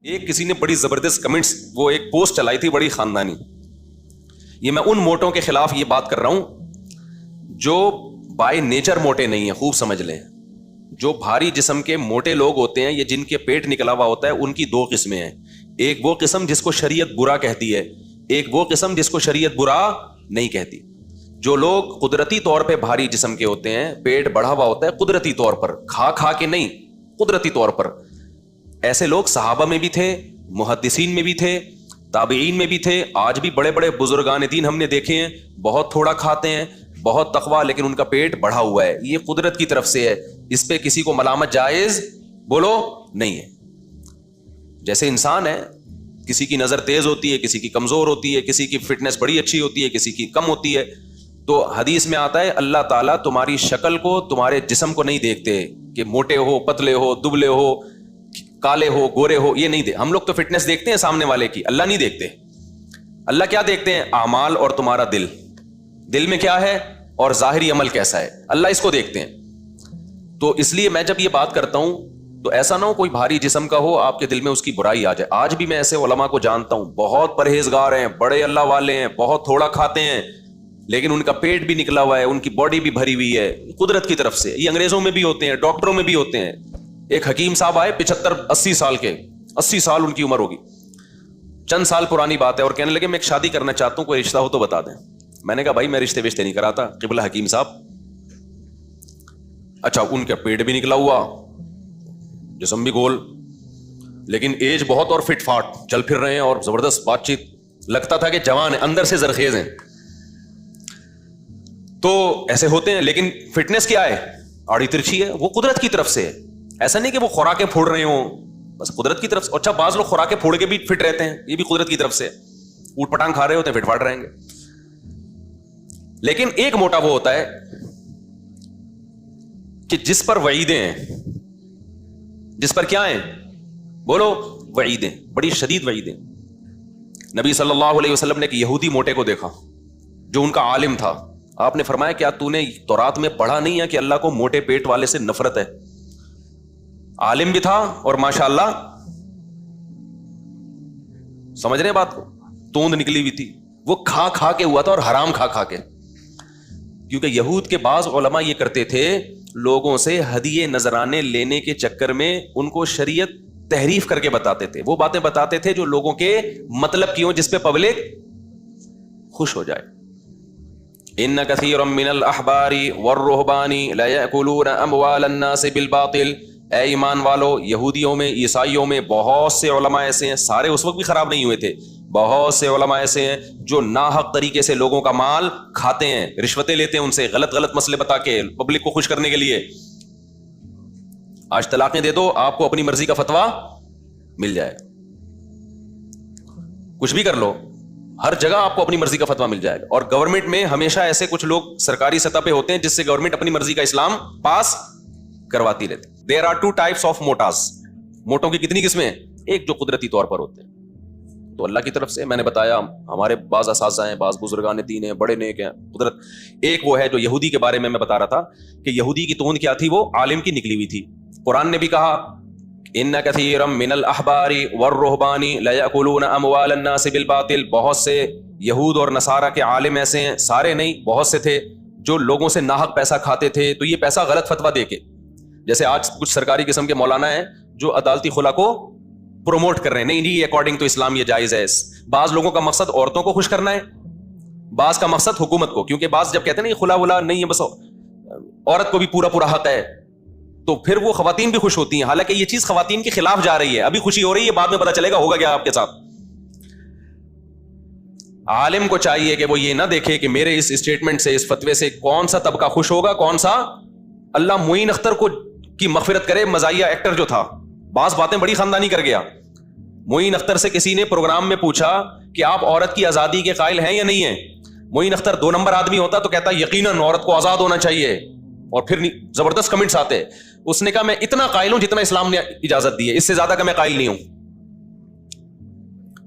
ایک کسی نے بڑی زبردست کمنٹس وہ ایک پوسٹ چلائی تھی بڑی خاندانی. یہ میں ان موٹوں کے خلاف یہ بات کر رہا ہوں جو بائی نیچر موٹے نہیں ہیں. خوب سمجھ لیں, جو بھاری جسم کے موٹے لوگ ہوتے ہیں, یہ جن کے پیٹ نکلا ہوا ہوتا ہے, ان کی دو قسمیں ہیں. ایک وہ قسم جس کو شریعت برا کہتی ہے, ایک وہ قسم جس کو شریعت برا نہیں کہتی. جو لوگ قدرتی طور پہ بھاری جسم کے ہوتے ہیں, پیٹ بڑھا ہوا ہوتا ہے قدرتی طور پر, کھا کھا کے نہیں, قدرتی طور پر, ایسے لوگ صحابہ میں بھی تھے, محدثین میں بھی تھے, تابعین میں بھی تھے. آج بھی بڑے بڑے بزرگان دین ہم نے دیکھے ہیں, بہت تھوڑا کھاتے ہیں, بہت تقویٰ, لیکن ان کا پیٹ بڑھا ہوا ہے. یہ قدرت کی طرف سے ہے, اس پہ کسی کو ملامت جائز بولو نہیں ہے. جیسے انسان ہے, کسی کی نظر تیز ہوتی ہے, کسی کی کمزور ہوتی ہے, کسی کی فٹنس بڑی اچھی ہوتی ہے, کسی کی کم ہوتی ہے. تو حدیث میں آتا ہے اللہ تعالیٰ تمہاری شکل کو, تمہارے جسم کو نہیں دیکھتے کہ موٹے ہو, پتلے ہو, دبلے ہو, کالے ہو, گورے ہو, یہ نہیں دے. ہم لوگ تو فٹنس دیکھتے ہیں سامنے والے کی, اللہ نہیں دیکھتے. اللہ کیا دیکھتے ہیں؟ اعمال اور تمہارا دل, دل میں کیا ہے اور ظاہری عمل کیسا ہے, اللہ اس کو دیکھتے ہیں. تو اس لیے میں جب یہ بات کرتا ہوں تو ایسا نہ ہو کوئی بھاری جسم کا ہو آپ کے دل میں اس کی برائی آ جائے. آج بھی میں ایسے علماء کو جانتا ہوں, بہت پرہیزگار ہیں, بڑے اللہ والے ہیں, بہت تھوڑا کھاتے ہیں, لیکن ان کا پیٹ بھی نکلا ہوا ہے, ان کی باڈی بھی بھری ہوئی ہے قدرت کی طرف سے. یہ انگریزوں میں بھی ہوتے ہیں, ڈاکٹروں میں بھی ہوتے ہیں. ایک حکیم صاحب آئے 75-80 سال کے, 80 سال ان کی عمر ہوگی, چند سال پرانی بات ہے, اور کہنے لگے میں ایک شادی کرنا چاہتا ہوں, کوئی رشتہ ہو تو بتا دیں. میں نے کہا بھائی میں رشتے وشتے نہیں کراتا. قبلہ حکیم صاحب, اچھا ان کا پیٹ بھی نکلا ہوا, جسم بھی گول, لیکن ایج بہت اور فٹ فاٹ, چل پھر رہے ہیں اور زبردست بات چیت, لگتا تھا کہ جوان ہیں, اندر سے زرخیز ہیں. تو ایسے ہوتے ہیں, لیکن فٹنس کیا ہے؟ آڑی ترچھی ہے, وہ قدرت کی طرف سے ہے. ایسا نہیں کہ وہ خوراکیں پھوڑ رہے ہوں, بس قدرت کی طرف سے. اچھا بعض لوگ خوراکیں پھوڑ کے بھی فٹ رہتے ہیں, یہ بھی قدرت کی طرف سے. اوٹ پٹانگ کھا رہے ہوتے ہیں, فٹ فاٹ رہیں گے. لیکن ایک موٹا وہ ہوتا ہے کہ جس پر وعیدیں ہیں, جس پر کیا ہیں بولو, وعیدیں, بڑی شدید وعیدیں. نبی صلی اللہ علیہ وسلم نے ایک یہودی موٹے کو دیکھا جو ان کا عالم تھا. آپ نے فرمایا کیا تو نے تورات میں پڑھا نہیں ہے کہ اللہ کو موٹے پیٹ والے سے نفرت ہے؟ عالم بھی تھا اور ماشاءاللہ سمجھ رہے ہیں بات کو, توند نکلی ہوئی تھی. وہ کھا کھا کے ہوا تھا, اور حرام کھا کھا کے. کیونکہ یہود کے بعض علماء یہ کرتے تھے, لوگوں سے ہدیے نذرانے لینے کے چکر میں ان کو شریعت تحریف کر کے بتاتے تھے. وہ باتیں بتاتے تھے جو لوگوں کے مطلب کی ہوں, جس پہ پبلک خوش ہو جائے. ان کثیر من الاحبار والرهبان لا ياكلون اموال الناس بالباطل. اے ایمان والو, یہودیوں میں, عیسائیوں میں بہت سے علماء ایسے ہیں, سارے اس وقت بھی خراب نہیں ہوئے تھے, بہت سے علماء ایسے ہیں جو ناحق طریقے سے لوگوں کا مال کھاتے ہیں, رشوتیں لیتے ہیں ان سے, غلط غلط مسئلے بتا کے پبلک کو خوش کرنے کے لیے. آج طلاقیں دے دو, آپ کو اپنی مرضی کا فتویٰ مل جائے, کچھ بھی کر لو, ہر جگہ آپ کو اپنی مرضی کا فتویٰ مل جائے گا. اور گورنمنٹ میں ہمیشہ ایسے کچھ لوگ سرکاری سطح پہ ہوتے ہیں جس سے گورنمنٹ اپنی مرضی کا اسلام پاس کرواتی رہتی. There are two types of موٹاز. موٹوں کی کتنی قسمیں ہیں؟ ایک جو قدرتی طور پر ہوتے ہیں, تو اللہ کی طرف سے میں نے بتایا, ہمارے بعض اساتذہ ہیں, بعض بزرگان دین ہیں, بڑے نیک ہیں, قدرت. ایک وہ ہے جو یہودی کے بارے میں بتا رہا تھا کہ یہودی کی توند کیا تھی, وہ عالم کی نکلی ہوئی تھی. قرآن نے بھی کہا ان کثیرا من الاحبار والرهبان لا ياكلون اموال الناس بالباطل. بہت سے یہود اور نصارہ کے عالم ایسے ہیں, سارے نہیں, بہت سے تھے, جو لوگوں سے ناحق پیسہ کھاتے تھے. تو یہ پیسہ غلط فتویٰ دے کے, جیسے آج کچھ سرکاری قسم کے مولانا ہیں جو عدالتی خلا کو پروموٹ کر رہے ہیں, نہیں نہیں اکارڈنگ ٹو اسلام یہ جائز ہے. بعض لوگوں کا مقصد عورتوں کو خوش کرنا ہے, بعض کا مقصد حکومت کو, کیونکہ بعض جب کہتے ہیں نا یہ خلا ولا نہیں ہے, بس عورت کو بھی پورا پورا حق ہے, تو پھر وہ خواتین بھی خوش ہوتی ہیں. حالانکہ یہ چیز خواتین کے خلاف جا رہی ہے. ابھی خوشی ہو رہی ہے, بعد میں پتہ چلے گا ہوگا کیا آپ کے ساتھ. عالم کو چاہیے کہ وہ یہ نہ دیکھے کہ میرے اس اسٹیٹمنٹ سے, اس فتوے سے کون سا طبقہ خوش ہوگا, کون سا. اللہ معین اختر کو کی مغفرت کرے, مزاحیہ ایکٹر جو تھا, بعض باتیں بڑی خاندانی کر گیا. معین اختر سے کسی نے پروگرام میں پوچھا کہ آپ عورت کی آزادی کے قائل ہیں یا نہیں ہیں. معین اختر 2 نمبر آدمی ہوتا تو کہتا یقیناً عورت کو آزاد ہونا چاہیے, اور پھر زبردست کمنٹس آتے. اس نے کہا میں اتنا قائل ہوں جتنا اسلام نے اجازت دی ہے, اس سے زیادہ کا میں قائل نہیں ہوں.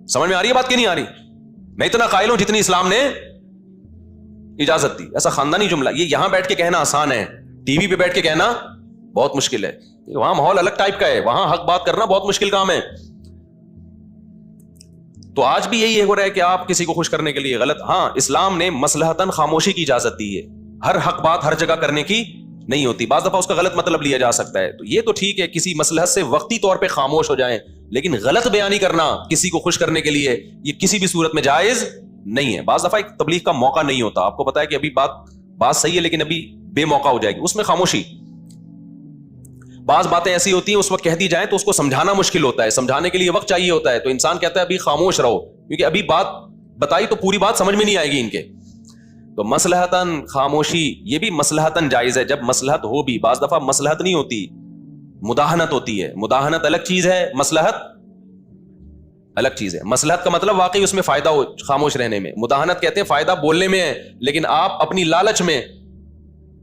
سمجھ میں آ رہی ہے بات کہ نہیں آ رہی؟ میں اتنا قائل ہوں جتنی اسلام نے اجازت دی. ایسا خاندانی جملہ, یہ یہاں بیٹھ کے کہنا آسان ہے, ٹی وی پہ بیٹھ کے کہنا بہت مشکل ہے. وہاں ماحول الگ ٹائپ کا ہے, وہاں حق بات کرنا بہت مشکل کام ہے. تو آج بھی یہی ہو رہا ہے کہ آپ کسی کو خوش کرنے کے لیے غلط. ہاں اسلام نے مصلحتاً خاموشی کی اجازت دی ہے, ہر حق بات ہر جگہ کرنے کی نہیں ہوتی, بعض دفعہ اس کا غلط مطلب لیا جا سکتا ہے. تو یہ تو ٹھیک ہے کسی مصلحت سے وقتی طور پہ خاموش ہو جائیں, لیکن غلط بیانی کرنا کسی کو خوش کرنے کے لیے یہ کسی بھی صورت میں جائز نہیں ہے. بعض دفعہ ایک تبلیغ کا موقع نہیں ہوتا, آپ کو پتا ہے کہ ابھی بات صحیح ہے لیکن ابھی بے موقع ہو جائے گی, اس میں خاموشی. بعض باتیں ایسی ہوتی ہیں اس وقت کہہ دی جائیں تو اس کو سمجھانا مشکل ہوتا ہے, سمجھانے کے لیے وقت چاہیے ہوتا ہے, تو انسان کہتا ہے ابھی خاموش رہو, کیونکہ ابھی بات بتائی تو پوری بات سمجھ میں نہیں آئے گی ان کے. تو مصلحتاً خاموشی یہ بھی مصلحتاً جائز ہے جب مصلحت ہو بھی. بعض دفعہ مصلحت نہیں ہوتی, مداہنت ہوتی ہے. مداہنت الگ چیز ہے, مصلحت الگ چیز ہے. مصلحت کا مطلب واقعی اس میں فائدہ ہو خاموش رہنے میں, مداہنت کہتے ہیں فائدہ بولنے میں ہے لیکن آپ اپنی لالچ میں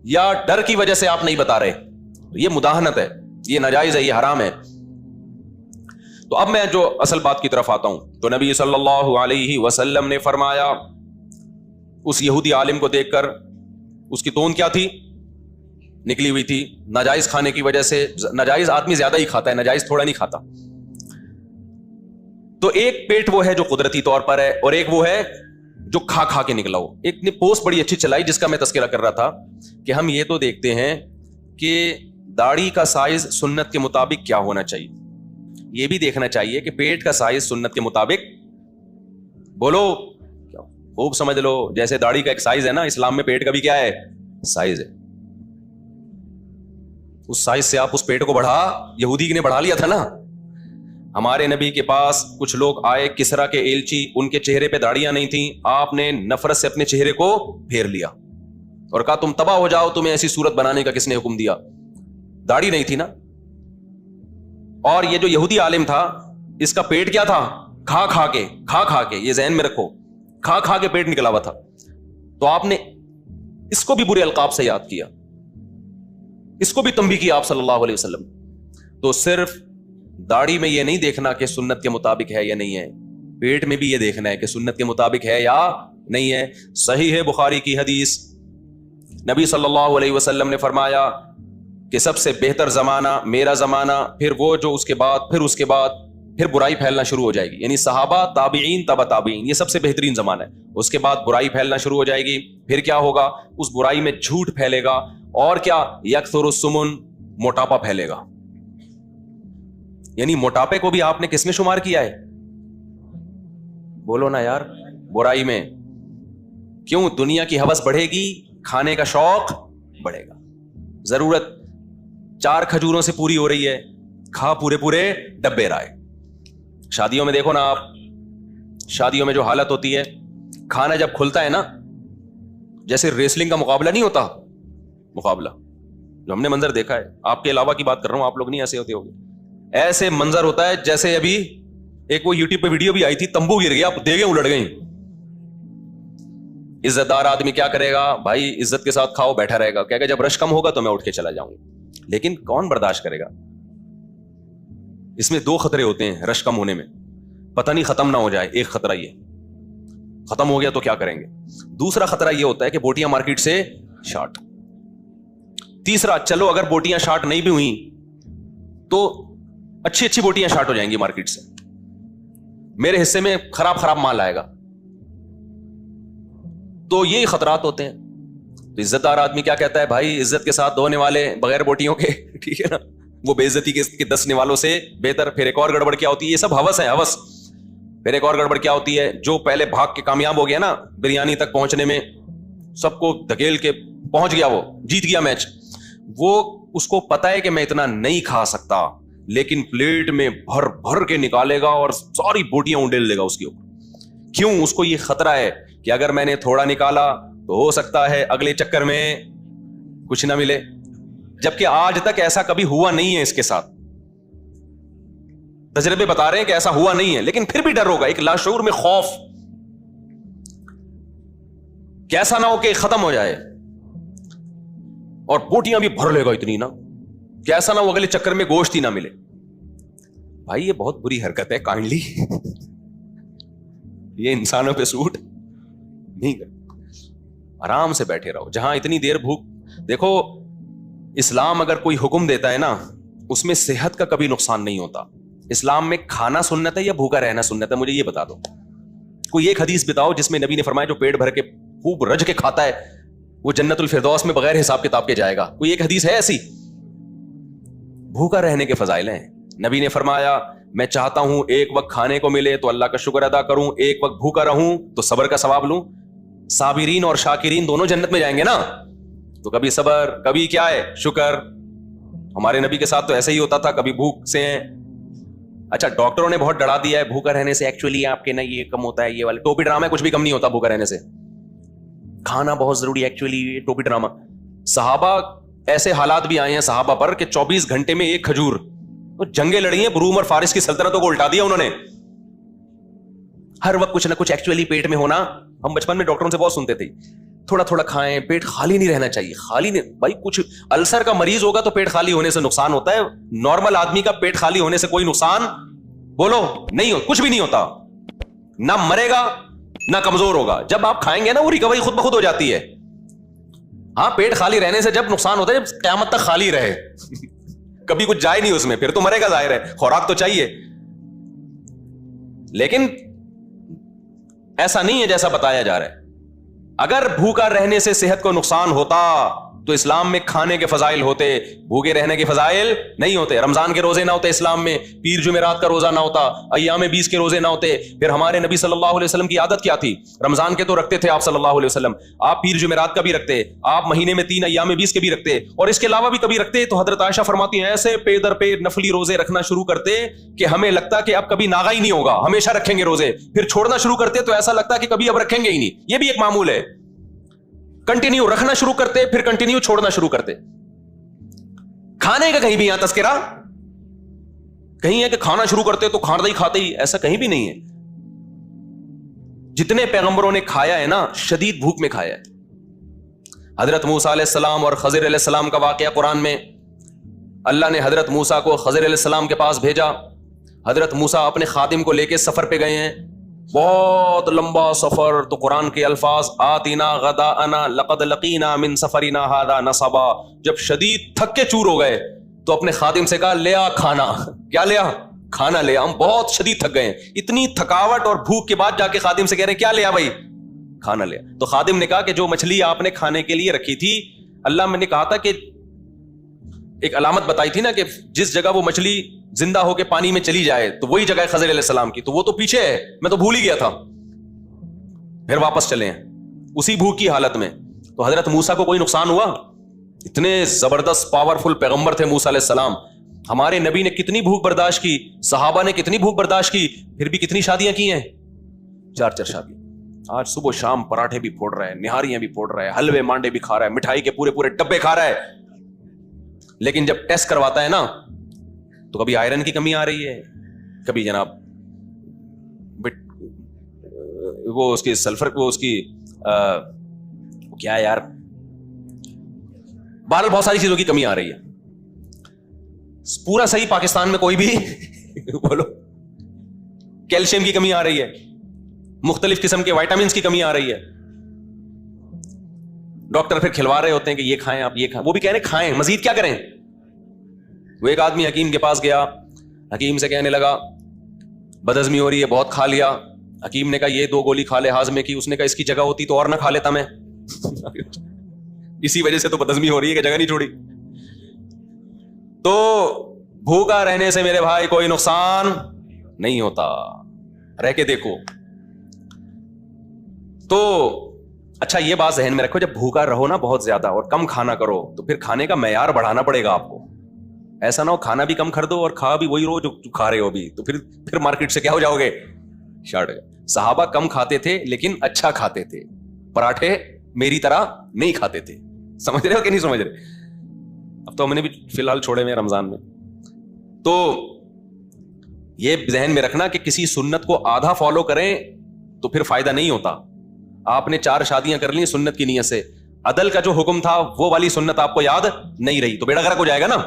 یا ڈر کی وجہ سے آپ نہیں بتا رہے, یہ مداہنت ہے, یہ ناجائز ہے, یہ حرام ہے. تو اب میں جو اصل بات کی طرف آتا ہوں, تو نبی صلی اللہ علیہ وسلم نے فرمایا اس یہودی عالم کو دیکھ کر, اس کی تون کیا تھی, نکلی ہوئی تھی ناجائز کھانے کی وجہ سے. ناجائز آدمی زیادہ ہی کھاتا ہے, ناجائز تھوڑا نہیں کھاتا. تو ایک پیٹ وہ ہے جو قدرتی طور پر ہے اور ایک وہ ہے جو کھا کھا کے نکلا ہو. ایک نے پوسٹ بڑی اچھی چلائی جس کا میں تذکرہ کر رہا تھا کہ ہم یہ تو دیکھتے ہیں کہ داڑھی کا سائز سنت کے مطابق کیا ہونا چاہیے, یہ بھی دیکھنا چاہیے کہ پیٹ کا سائز سنت کے مطابق, بولو خوب سمجھ لو, جیسے داڑھی کا ایک سائز ہے نا, اسلام میں پیٹ کا بھی کیا ہے, سائز ہے. اس سائز سے آپ اس پیٹ کو بڑھا, یہودی نے بڑھا لیا تھا نا. ہمارے نبی کے پاس کچھ لوگ آئے, کسرا کے ایلچی, ان کے چہرے پہ داڑیاں نہیں تھیں, آپ نے نفرت سے اپنے چہرے کو پھیر لیا اور کہا تم تباہ ہو جاؤ, تمہیں ایسی صورت بنانے کا کس نے حکم دیا, داڑھی نہیں تھی نا. اور یہ جو یہودی عالم تھا اس کا پیٹ کیا تھا, کھا کھا کے, یہ ذہن میں رکھو, کھا کھا کے پیٹ نکلا ہوا تھا. تو آپ نے اس کو بھی برے القاب سے یاد کیا, اس کو بھی تنبیہ کیا آپ صلی اللہ علیہ وسلم. تو صرف داڑھی میں یہ نہیں دیکھنا کہ سنت کے مطابق ہے یا نہیں ہے, پیٹ میں بھی یہ دیکھنا ہے کہ سنت کے مطابق ہے یا نہیں ہے. صحیح ہے بخاری کی حدیث, نبی صلی اللہ علیہ وسلم نے فرمایا کہ سب سے بہتر زمانہ میرا زمانہ, پھر وہ جو اس کے بعد پھر برائی پھیلنا شروع ہو جائے گی. یعنی صحابہ, تابعین, تبع تابعین, یہ سب سے بہترین زمانہ ہے. اس کے بعد برائی پھیلنا شروع ہو جائے گی. پھر کیا ہوگا, اس برائی میں جھوٹ پھیلے گا, اور کیا, یکثر السمن, موٹاپا پھیلے گا. یعنی موٹاپے کو بھی آپ نے کس میں شمار کیا ہے, بولو نا یار, برائی میں. کیوں, دنیا کی ہوس بڑھے گی, کھانے کا شوق بڑھے گا. ضرورت 4 کھجوروں سے پوری ہو رہی ہے, کھا پورے ڈبے رائے. شادیوں میں دیکھو نا آپ, شادیوں میں جو حالت ہوتی ہے, کھانا جب کھلتا ہے نا, جیسے ریسلنگ کا مقابلہ نہیں ہوتا, مقابلہ جو ہم نے منظر دیکھا ہے, آپ کے علاوہ کی بات کر رہا ہوں, آپ لوگ نہیں ایسے ہوتے ہوگے, ایسے منظر ہوتا ہے جیسے ابھی ایک وہ یوٹیوب پہ ویڈیو بھی آئی تھی, تمبو گر گیا, آپ دیگیں الٹ گئیں. عزت دار آدمی کیا کرے گا بھائی, عزت کے ساتھ کھاؤ, بیٹھا رہے گا, کہے گا جب رش کم ہوگا تو میں اٹھ کے چلا جاؤں گا. لیکن کون برداشت کرے گا, اس میں 2 خطرے ہوتے ہیں رش کم ہونے میں, پتہ نہیں ختم نہ ہو جائے, ایک خطرہ یہ ختم ہو گیا تو کیا کریں گے, دوسرا خطرہ یہ ہوتا ہے کہ بوٹیاں مارکیٹ سے شارٹ, تیسرا چلو اگر بوٹیاں شارٹ نہیں بھی ہوئیں تو اچھی بوٹیاں شارٹ ہو جائیں گی مارکیٹ سے, میرے حصے میں خراب مال آئے گا. تو یہی خطرات ہوتے ہیں. تو عزت دار آدمی کیا کہتا ہے, بھائی عزت کے ساتھ دھونے والے بغیر بوٹیوں کے, ٹھیک ہے نا, وہ بے عزتی کے دسنے والوں سے بہتر. پھر ایک اور گڑبڑ کیا ہوتی ہے, یہ سب ہوس ہے, ہوس. پھر ایک اور گڑبڑ کیا ہوتی ہے, جو پہلے بھاگ کے کامیاب ہو گیا نا بریانی تک پہنچنے میں, سب کو دھکیل کے پہنچ گیا, وہ جیت گیا میچ, وہ اس کو پتا ہے کہ میں اتنا نہیں کھا سکتا, لیکن پلیٹ میں بھر کے نکالے گا اور ساری بوٹیاں انڈیل لے گا اس کے اوپر. کیوں, اس کو یہ خطرہ ہے کہ اگر میں نے تھوڑا نکالا تو ہو سکتا ہے اگلے چکر میں کچھ نہ ملے. جبکہ آج تک ایسا کبھی ہوا نہیں ہے اس کے ساتھ, تجربے بتا رہے ہیں کہ ایسا ہوا نہیں ہے, لیکن پھر بھی ڈر ہوگا, ایک لاشعور میں خوف, کیسا نہ ہو کہ ختم ہو جائے, اور بوٹیاں بھی بھر لے گا اتنی نا, کیسا نہ ہو اگلے چکر میں گوشت ہی نہ ملے. بھائی یہ بہت بری حرکت ہے, کائنڈلی یہ انسانوں پہ سوٹ نہیں کر, آرام سے بیٹھے رہو. جہاں اتنی دیر بھوک, دیکھو اسلام اگر کوئی حکم دیتا ہے نا, اس میں صحت کا کبھی نقصان نہیں ہوتا. اسلام میں کھانا سنت ہے یا بھوکا رہنا سنت ہے, مجھے یہ بتا دو. کوئی ایک حدیث بتاؤ جس میں نبی نے فرمایا جو پیٹ بھر کے خوب رج کے کھاتا ہے وہ جنت الفردوس میں بغیر حساب کتاب کے جائے گا. کوئی ایک حدیث ہے ایسی؟ بھوکا رہنے کے فضائل ہیں. نبی نے فرمایا میں چاہتا ہوں ایک وقت کھانے کو ملے تو اللہ کا شکر ادا کروں, ایک وقت بھوکا رہوں تو صبر کا ثواب لوں. صابرین اور شاکرین دونوں جنت میں جائیں گے نا, تو کبھی صبر کبھی کیا ہے شکر. ہمارے نبی کے ساتھ تو ایسا ہی ہوتا تھا, کبھی بھوک سے ہیں. اچھا ڈاکٹروں نے بہت ڈرا دیا ہے بھوکا رہنے سے, ایکچولی آپ کے نا یہ کم ہوتا ہے, یہ والے ٹوپی ڈرامہ کچھ بھی کم نہیں ہوتا بھوکا رہنے سے. کھانا بہت ضروری ہے ایکچولی, ٹوپی ڈرامہ. صحابہ ایسے حالات بھی آئے ہیں صحابہ پر کہ 24 گھنٹے میں ایک کھجور, جنگیں لڑی ہیں, روم اور فارس کی سلطنتوں کو الٹا دیا انہوں نے. ہر وقت کچھ نہ کچھ ایکچولی پیٹ میں ہونا. ہم بچپن میں ڈاکٹروں سے بہت سنتے تھے تھوڑا تھوڑا کھائیں, پیٹ خالی نہیں رہنا چاہیے. خالی نہیں بھائی, کچھ السر کا مریض ہوگا تو پیٹ خالی ہونے سے نقصان ہوتا ہے, نارمل آدمی کا پیٹ خالی ہونے سے کوئی نقصان بولو نہیں ہو, کچھ بھی نہیں ہوتا. نہ مرے گا نہ کمزور ہوگا. جب آپ کھائیں گے نا وہ ریکوری خود بخود ہو جاتی ہے. ہاں پیٹ خالی رہنے سے جب نقصان ہوتا ہے جب قیامت تک خالی رہے, کبھی کچھ جائے نہیں اس میں, پھر تو مرے گا ظاہر ہے, خوراک تو چاہیے. لیکن ایسا نہیں ہے جیسا بتایا جا رہا ہے. اگر بھوکا رہنے سے صحت کو نقصان ہوتا تو اسلام میں کھانے کے فضائل ہوتے, بھوکے رہنے کے فضائل نہیں ہوتے. رمضان کے روزے نہ ہوتے اسلام میں, پیر جمعرات کا روزہ نہ ہوتا, ایام 20 کے روزے نہ ہوتے. پھر ہمارے نبی صلی اللہ علیہ وسلم کی عادت کیا تھی؟ رمضان کے تو رکھتے تھے آپ صلی اللہ علیہ وسلم, آپ پیر جمعرات کا بھی رکھتے, آپ مہینے میں 3 ایام 20 کے بھی رکھتے, اور اس کے علاوہ بھی کبھی رکھتے. تو حضرت عائشہ فرماتی ہیں ایسے پے در پے نفلی روزے رکھنا شروع کرتے کہ ہمیں لگتا کہ اب کبھی ناغا ہی نہیں ہوگا, ہمیشہ رکھیں گے روزے. پھر چھوڑنا شروع کرتے تو ایسا لگتا کہ کبھی اب رکھیں گے ہی نہیں. یہ بھی ایک معمول ہے, کنٹینیو رکھنا شروع کرتے پھر کنٹینیو چھوڑنا شروع کرتے. کھانے کا کہیں بھی یہاں تذکرہ کہیں ہے کہ کھانا شروع کرتے تو کھانا ہی کھاتے ہی, ایسا کہیں بھی نہیں ہے. جتنے پیغمبروں نے کھایا ہے نا شدید بھوک میں کھایا ہے. حضرت موسیٰ علیہ السلام اور خضر علیہ السلام کا واقعہ قرآن میں, اللہ نے حضرت موسیٰ کو خضر علیہ السلام کے پاس بھیجا. حضرت موسیٰ اپنے خادم کو لے کے سفر پہ گئے ہیں, بہت لمبا سفر. تو قرآن کے الفاظ آتینا غداءنا لقد لقینا من سفرنا ھذا نصبا. جب شدید تھک کے چور ہو گئے تو اپنے خادم سے کہا لے آ کھانا. کیا لے آ؟ کھانا لے آ, ہم بہت شدید تھک گئے ہیں. اتنی تھکاوٹ اور بھوک کے بعد جا کے خادم سے کہہ رہے ہیں کیا لے آ بھائی؟ کھانا لے آ. تو خادم نے کہا کہ جو مچھلی آپ نے کھانے کے لیے رکھی تھی, اللہ میں نے کہا تھا کہ ایک علامت بتائی تھی نا کہ جس جگہ وہ مچھلی زندہ ہو کے پانی میں چلی جائے تو وہی جگہ ہے خضر علیہ السلام کی, تو وہ تو پیچھے ہے, میں تو بھول ہی گیا تھا. پھر واپس چلے ہیں اسی بھوک کی حالت میں. تو حضرت موسیٰ کو کوئی نقصان ہوا؟ اتنے زبردست پاورفل پیغمبر تھے موسیٰ علیہ السلام. ہمارے نبی نے کتنی بھوک برداشت کی, صحابہ نے کتنی بھوک برداشت کی, پھر بھی کتنی شادیاں کی ہیں, 4 شادیاں. آج صبح شام پراٹھے بھی پھوڑ رہا ہے, نہاریاں بھی پھوڑ رہا ہے, حلوے مانڈے بھی کھا رہا ہے, مٹھائی کے پورے ڈبے کھا رہا ہے. لیکن جب ٹیسٹ کرواتا ہے نا تو کبھی آئرن کی کمی آ رہی ہے, کبھی جناب وہ اس کی سلفر, وہ اس کی کیا ہے یار, بہرحال بہت ساری چیزوں کی کمی آ رہی ہے. پورا صحیح پاکستان میں کوئی بھی بولو, کیلشیم کی کمی آ رہی ہے, مختلف قسم کے وائٹامنس کی کمی آ رہی ہے. ڈاکٹر پھر کھلوا رہے ہوتے ہیں کہ یہ کھائیں آپ, یہ کھائیں, وہ بھی کہہ رہے ہیں کھائیں, مزید کیا کریں. وہ ایک آدمی حکیم کے پاس گیا, حکیم سے کہنے لگا بدہضمی ہو رہی ہے, بہت کھا لیا. حکیم نے کہا یہ 2 گولی کھا لے ہاضمے کی. اس نے کہا اس کی جگہ ہوتی تو اور نہ کھا لیتا میں, اسی وجہ سے تو بدہضمی ہو رہی ہے کہ جگہ نہیں چھوڑی. تو بھوکا رہنے سے میرے بھائی کوئی نقصان نہیں ہوتا, رہ کے دیکھو. تو اچھا یہ بات ذہن میں رکھو, جب بھوکا رہو نا بہت زیادہ اور کم کھانا کرو تو پھر کھانے کا معیار بڑھانا پڑے گا آپ کو. ایسا نہ ہو کھانا بھی کم کر دو اور کھا بھی وہی رو جو کھا رہے ہو بھی, تو پھر مارکیٹ سے کیا ہو جاؤ گے, شارٹ. صحابہ کم کھاتے تھے لیکن اچھا کھاتے تھے, پراٹھے میری طرح نہیں کھاتے تھے. سمجھ رہے ہو کہ نہیں سمجھ رہے؟ اب تو ہم نے بھی فی الحال چھوڑے ہوئے رمضان میں. تو یہ ذہن میں رکھنا کہ کسی سنت کو آدھا فالو کریں تو پھر فائدہ نہیں ہوتا. آپ نے 4 شادیاں کر لی سنت کی نیت سے, عدل کا جو حکم تھا وہ والی سنت آپ کو یاد نہیں رہی تو بیڑا غرق ہو جائے گا نا.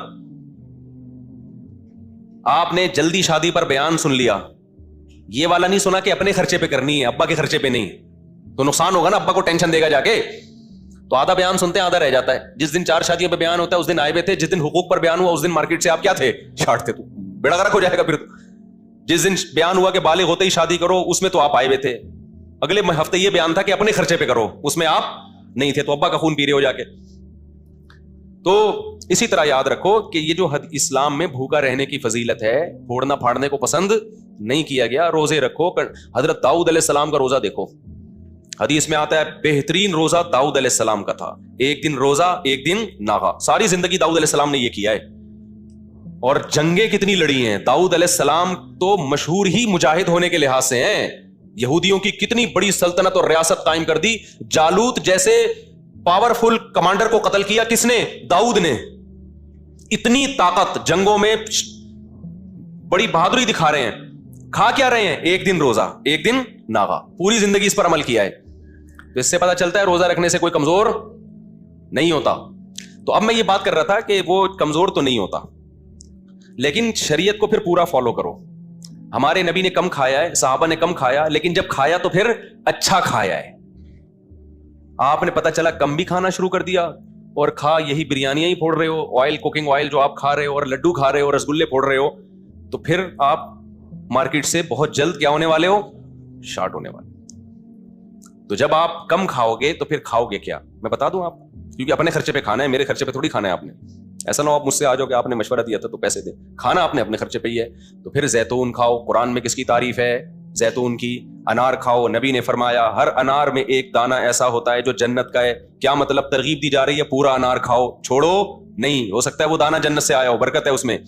آپ نے جلدی شادی پر بیان سن لیا, یہ والا نہیں سنا کہ اپنے خرچے پہ کرنی ہے, ابا کے خرچے پہ نہیں, تو نقصان ہوگا نا, ابا کو ٹینشن دے گا جا کے. تو آدھا بیان سنتے ہیں آدھا رہ جاتا ہے. جس دن 4 شادیوں پہ بیان ہوتا ہے اس دن آئے ہوئے تھے, جس دن حقوق پر بیان ہوا اس دن مارکیٹ سے آپ کیا تھے, شارٹ تھے, تو بیڑا غرق ہو جائے گا. پھر جس دن بیان ہوا کہ بالغ ہوتے ہی شادی کرو اس میں تو آپ آئے ہوئے تھے. اگلے ہفتے یہ بیان تھا کہ اپنے خرچے پہ کرو، اس میں آپ نہیں تھے تو ابا کا خون پی رہے ہو جا کے. تو اسی طرح یاد رکھو کہ یہ جو اسلام میں بھوکا رہنے کی فضیلت ہے، پھوڑنا پھاڑنے کو پسند نہیں کیا گیا. روزے رکھو. حضرت داؤد علیہ السلام کا روزہ دیکھو، حدیث میں آتا ہے بہترین روزہ داؤد علیہ السلام کا تھا. ایک دن روزہ، ایک دن ناغا. ساری زندگی داؤد علیہ السلام نے یہ کیا ہے. اور جنگیں کتنی لڑی ہیں. داؤد علیہ السلام تو مشہور ہی مجاہد ہونے کے لحاظ سے ہیں. یہودیوں کی کتنی بڑی سلطنت اور ریاست قائم کر دی. جالوت جیسے پاورفل کمانڈر کو قتل کیا کس نے؟ داؤد نے. اتنی طاقت جنگوں میں، بڑی بہادری دکھا رہے ہیں. کھا کیا رہے ہیں؟ ایک دن روزہ، ایک دن ناغا. پوری زندگی اس پر عمل کیا ہے. تو اس سے پتا چلتا ہے روزہ رکھنے سے کوئی کمزور نہیں ہوتا. تو اب میں یہ بات کر رہا تھا کہ وہ کمزور تو نہیں ہوتا، لیکن شریعت کو پھر پورا فالو کرو. ہمارے نبی نے کم کھایا ہے، صحابہ نے کم کھایا، لیکن جب کھایا تو پھر اچھا کھایا ہے. آپ نے پتا چلا کم بھی کھانا شروع کر دیا اور کھا یہی بریانیاں ہی پھوڑ رہے ہو، آئل، کوکنگ آئل جو آپ کھا رہے ہو، اور لڈو کھا رہے ہو، رسگلے پھوڑ رہے ہو، تو پھر آپ مارکیٹ سے بہت جلد کیا ہونے والے ہو؟ شارٹ ہونے والے. تو جب آپ کم کھاؤ گے تو پھر کھاؤ گے کیا؟ میں بتا دوں آپ، کیونکہ اپنے خرچے پہ کھانا ہے، میرے خرچے پہ تھوڑی کھانا ہے آپ نے. ایسا نہ ہو آپ مجھ سے آ جاؤ کہ آپ نے مشورہ دیا تھا تو پیسے دے. کھانا آپ نے اپنے خرچے پہ ہی ہے. تو پھر زیتون کھاؤ. قرآن میں کس کی تعریف ہے؟ زیتون کی. انار کھاؤ. نبی نے فرمایا ہر انار میں ایک دانہ ایسا ہوتا ہے جو جنت کا ہے. کیا مطلب؟ ترغیب دی جا رہی ہے پورا انار کھاؤ، چھوڑو نہیں. ہو سکتا ہے وہ دانہ جنت سے آیا ہو، برکت ہے اس میں.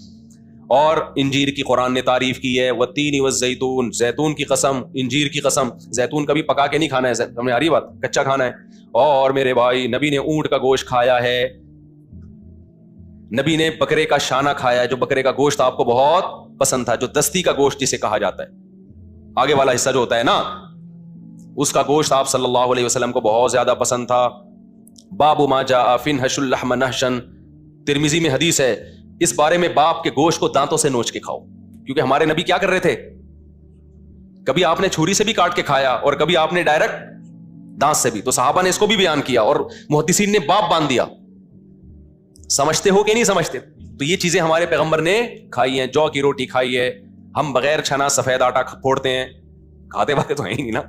اور انجیر کی قرآن نے تعریف کی ہے، والتین والزیتون. زیتون کی قسم، انجیر کی قسم. زیتون کبھی پکا کے نہیں کھانا ہے، ہمیں آ رہی بات، کچا کھانا ہے. اور میرے بھائی نبی نے اونٹ کا گوشت کھایا ہے، نبی نے بکرے کا شانہ کھایا ہے، جو بکرے کا گوشت آپ کو بہت پسند تھا، جو دستی کا گوشت جسے کہا جاتا ہے، آگے والا حصہ جو ہوتا ہے نا، اس کا گوشت آپ صلی اللہ علیہ وسلم کو بہت زیادہ پسند تھا. باب ما جاء فی انحش اللحم نحشا. ترمذی میں حدیث ہے اس بارے میں، باپ کے گوشت کو دانتوں سے نوچ کے کھاؤ. کیونکہ ہمارے نبی کیا کر رہے تھے؟ کبھی آپ نے چھری سے بھی کاٹ کے کھایا اور کبھی آپ نے ڈائریکٹ دانت سے بھی. تو صحابہ نے اس کو بھی بیان کیا اور محدثین نے باب باندھ دیا. سمجھتے ہو کہ نہیں سمجھتے؟ تو یہ چیزیں ہمارے پیغمبر نے کھائی ہیں. جو کی روٹی کھائی ہے. ہم بغیر چھنا سفید آٹا پھوڑتے ہیں، کھاتے واتے تو ہیں ہی نہیں نا.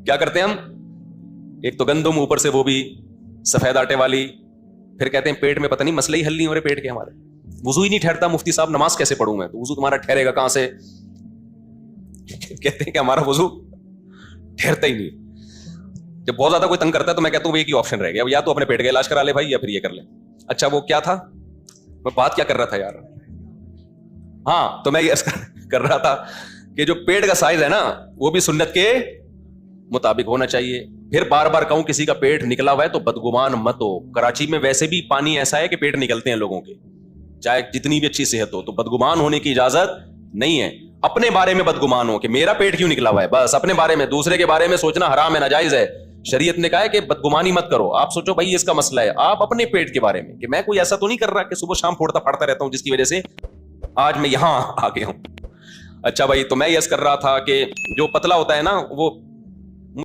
کیا کرتے ہیں ہم؟ ایک تو گندم، اوپر سے وہ بھی سفید آٹے والی. پھر کہتے ہیں پیٹ میں پتہ نہیں مسئلے ہی حل نہیں ہو رہے پیٹ کے ہمارے. وضو ہی نہیں ٹھہرتا. مفتی صاحب نماز کیسے پڑھوں میں؟ تو وضو تمہارا ٹھہرے گا کہاں سے؟ کہتے ہیں کہ ہمارا وضو ٹھہرتا ہی نہیں. جب بہت زیادہ کوئی تنگ کرتا ہے تو میں کہتا ہوں ایک ہی آپشن رہ گیا، یا تو اپنے پیٹ کا علاج کرا لے بھائی، یا پھر یہ کر لے. اچھا وہ کیا تھا؟ میں بات کیا کر رہا تھا یار؟ ہاں، تو میں یہ کر رہا تھا کہ جو پیٹ کا سائز ہے نا وہ بھی سنت کے مطابق ہونا چاہیے. پھر بار بار کہوں کسی کا پیٹ نکلا ہوا ہے تو بدگمان مت ہو. کراچی میں ویسے بھی پانی ایسا ہے کہ پیٹ نکلتے ہیں لوگوں کے، چاہے جتنی بھی اچھی صحت ہو. تو بدگمان ہونے کی اجازت نہیں ہے. اپنے بارے میں بدگمان ہو کہ میرا پیٹ کیوں نکلا ہوا ہے، بس اپنے بارے میں. دوسرے کے بارے میں سوچنا حرام ہے، ناجائز ہے. شریعت نے کہا ہے کہ بدگمانی مت کرو. آپ سوچو بھائی اس کا مسئلہ ہے، آپ اپنے پیٹ کے بارے میں کہ میں کوئی ایسا تو نہیں کر رہا کہ صبح شام پھوڑتا پھاڑتا رہتا ہوں جس کی وجہ سے آج میں یہاں آ گیا ہوں. اچھا بھائی، تو میں یس کر رہا تھا کہ جو پتلا ہوتا ہے نا وہ